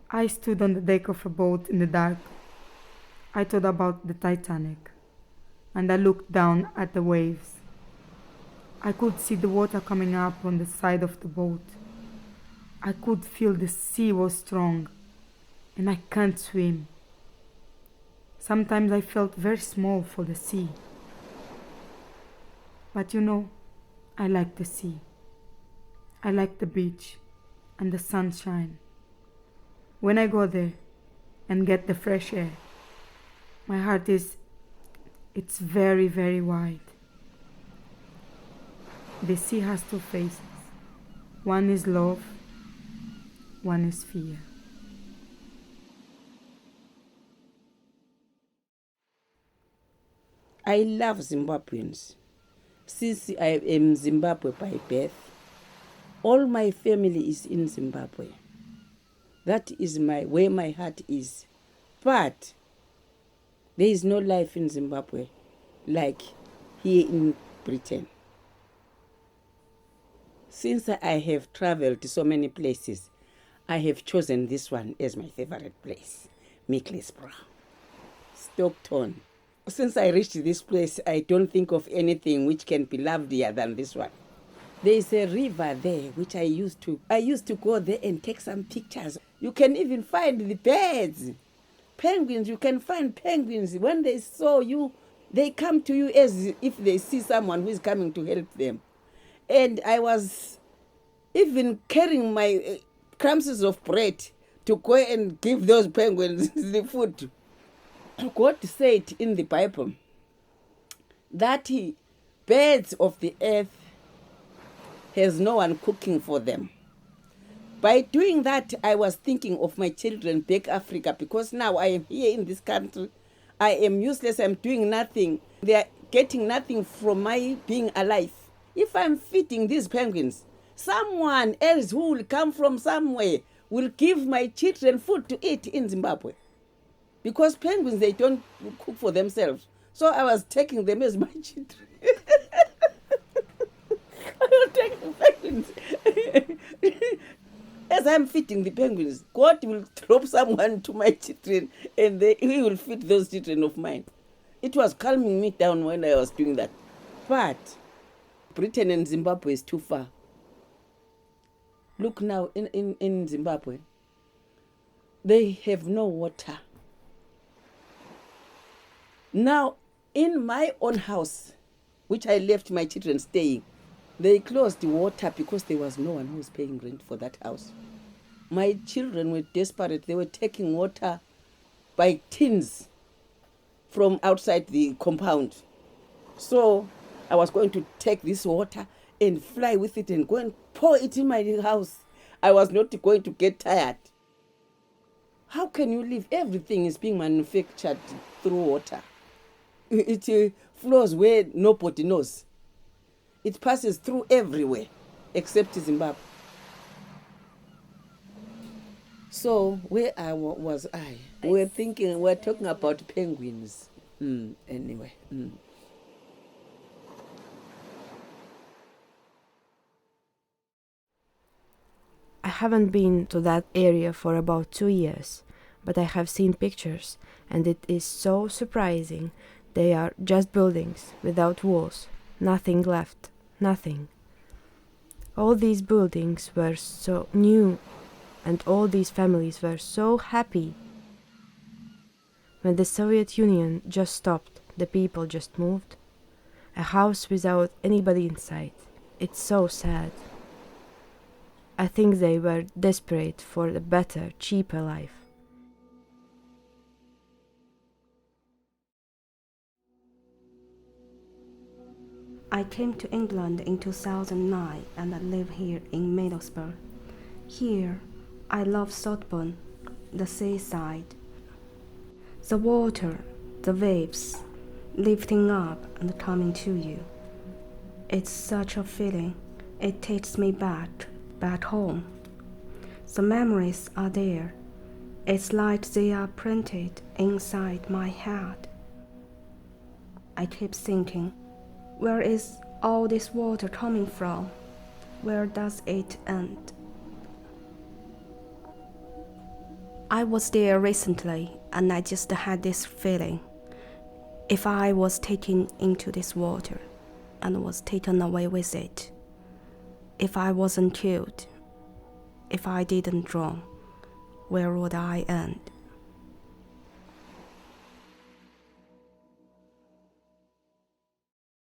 I stood on the deck of a boat in the dark. I thought about the Titanic, and I looked down at the waves. I could see the water coming up on the side of the boat. I could feel the sea was strong, and I can't swim. Sometimes I felt very small for the sea. But I like the sea. I like the beach and the sunshine. When I go there and get the fresh air, my heart it's very, very wide. The sea has two faces. One is love, one is fear. I love Zimbabweans. Since I am Zimbabwe by birth, all my family is in Zimbabwe. That is where my heart is. But there is no life in Zimbabwe like here in Britain. Since I have traveled to so many places, I have chosen this one as my favorite place, Middlesbrough, Stockton. Since I reached this place, I don't think of anything which can be lovelier than this one. There is a river there which I used to go there and take some pictures. You can even find the birds. Penguins, you can find penguins. When they saw you, they come to you as if they see someone who is coming to help them. And I was even carrying my crumbs of bread to go and give those penguins the food. God said in the Bible that birds of the earth has no one cooking for them. By doing that, I was thinking of my children back Africa, because now I am here in this country. I am useless. I'm doing nothing. They are getting nothing from my being alive. If I'm feeding these penguins, someone else who will come from somewhere will give my children food to eat in Zimbabwe. Because penguins, they don't cook for themselves. So I was taking them as my children. I was taking penguins. As I'm feeding the penguins, God will drop someone to my children and he will feed those children of mine. It was calming me down when I was doing that. But Britain and Zimbabwe is too far. Look now, in Zimbabwe, they have no water. Now, in my own house, which I left my children staying, they closed the water because there was no one who was paying rent for that house. My children were desperate. They were taking water by tins from outside the compound. So I was going to take this water and fly with it and go and pour it in my house. I was not going to get tired. How can you live? Everything is being manufactured through water. It flows where nobody knows. It passes through everywhere except Zimbabwe. So where was I? We're talking about penguins. Anyway. I haven't been to that area for about 2 years, but I have seen pictures, and it is so surprising. They are just buildings without walls, nothing left, nothing. All these buildings were so new, and all these families were so happy. When the Soviet Union just stopped, the people just moved. A house without anybody inside. It's so sad. I think they were desperate for a better, cheaper life. I came to England in 2009 and I live here in Middlesbrough. Here, I love Saltburn, the seaside. The water, the waves, lifting up and coming to you. It's such a feeling. It takes me back home. The memories are there. It's like they are printed inside my head. I keep thinking, where is all this water coming from? Where does it end? I was there recently and I just had this feeling. If I was taken into this water and was taken away with it, if I wasn't killed, if I didn't drown, where would I end?